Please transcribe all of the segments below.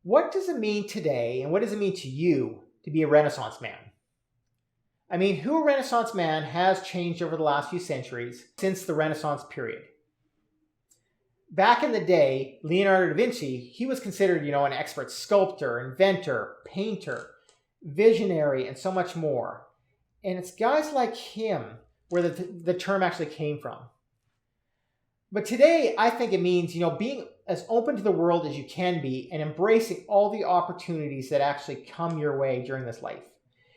What does it mean today, and what does it mean to you to be a Renaissance man? I mean, who a Renaissance man has changed over the last few centuries since the Renaissance period. Back in the day, Leonardo da Vinci, he was considered, an expert sculptor, inventor, painter, visionary, and so much more. And it's guys like him where the term actually came from. But today, I think it means, being as open to the world as you can be and embracing all the opportunities that actually come your way during this life.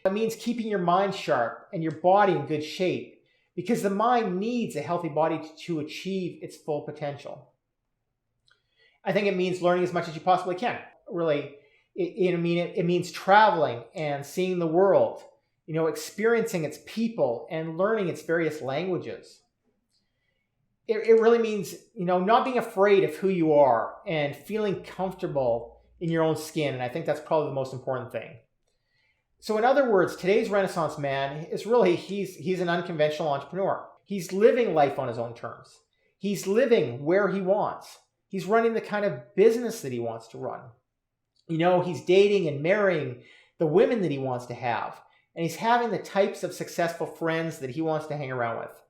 It means keeping your mind sharp and your body in good shape, because the mind needs a healthy body to achieve its full potential. I think it means learning as much as you possibly can. Really, it means traveling and seeing the world, experiencing its people and learning its various languages. It really means, not being afraid of who you are and feeling comfortable in your own skin. And I think that's probably the most important thing. So in other words, today's Renaissance man is really, he's an unconventional entrepreneur. He's living life on his own terms. He's living where he wants. He's running the kind of business that he wants to run. He's dating and marrying the women that he wants to have. And he's having the types of successful friends that he wants to hang around with.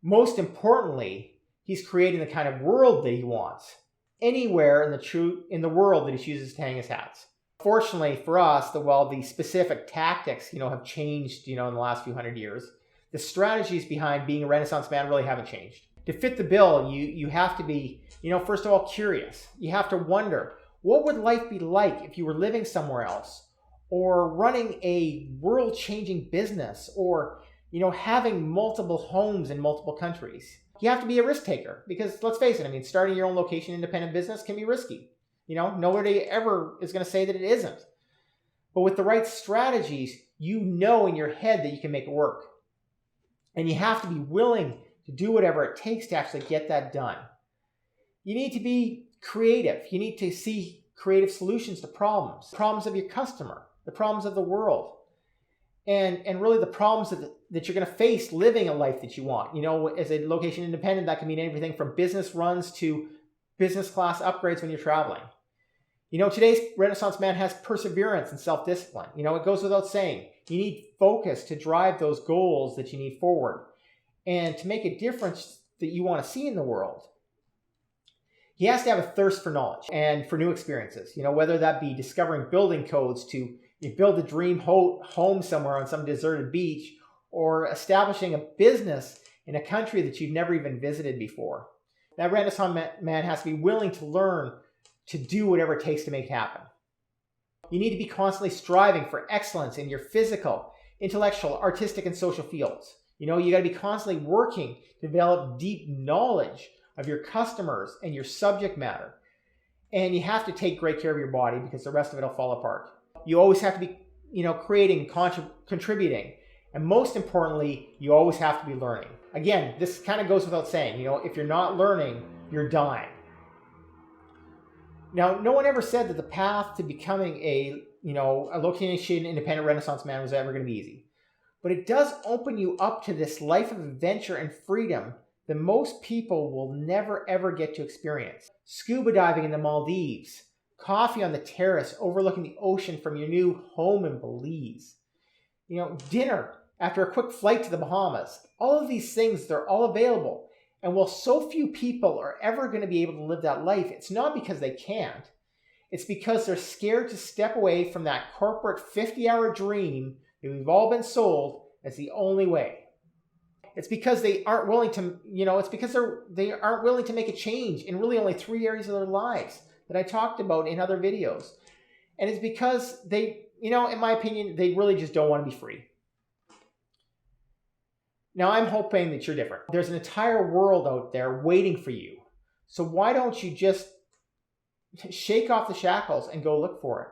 Most importantly, he's creating the kind of world that he wants, anywhere in the world that he chooses to hang his hats. Fortunately for us, the specific tactics, have changed, in the last few hundred years. The strategies behind being a Renaissance man really haven't changed. To fit the bill, you have to be, first of all, curious. You have to wonder, what would life be like if you were living somewhere else, or running a world-changing business, or having multiple homes in multiple countries. You have to be a risk taker, because let's face it, starting your own location independent business can be risky. Nobody ever is going to say that it isn't. But with the right strategies, in your head that you can make it work. And you have to be willing to do whatever it takes to actually get that done. You need to be creative. You need to see creative solutions to problems of your customer, the problems of the world. And really the problems that you're going to face living a life that you want. As a location independent, that can mean everything from business runs to business class upgrades when you're traveling. Today's Renaissance man has perseverance and self-discipline. It goes without saying. You need focus to drive those goals that you need forward and to make a difference that you want to see in the world. He has to have a thirst for knowledge and for new experiences, whether that be discovering building codes to build a dream home somewhere on some deserted beach, or establishing a business in a country that you've never even visited before. That Renaissance man has to be willing to learn to do whatever it takes to make it happen. You need to be constantly striving for excellence in your physical, intellectual, artistic, and social fields. You got to be constantly working to develop deep knowledge of your customers and your subject matter. And you have to take great care of your body, because the rest of it will fall apart. You always have to be, creating, contributing. And most importantly, you always have to be learning. Again, this kind of goes without saying, if you're not learning, you're dying. Now, no one ever said that the path to becoming a location independent Renaissance man was ever going to be easy. But it does open you up to this life of adventure and freedom that most people will never ever get to experience. Scuba diving in the Maldives, coffee on the terrace overlooking the ocean from your new home in Belize, dinner after a quick flight to the Bahamas. All of these things, they're all available. And while so few people are ever going to be able to live that life, it's not because they can't. It's because they're scared to step away from that corporate 50-hour dream that we've all been sold as the only way. It's because they aren't willing to, they aren't willing to make a change in really only 3 areas of their lives that I talked about in other videos. And it's because they, in my opinion, they really just don't want to be free. Now, I'm hoping that you're different. There's an entire world out there waiting for you. So why don't you just shake off the shackles and go look for it?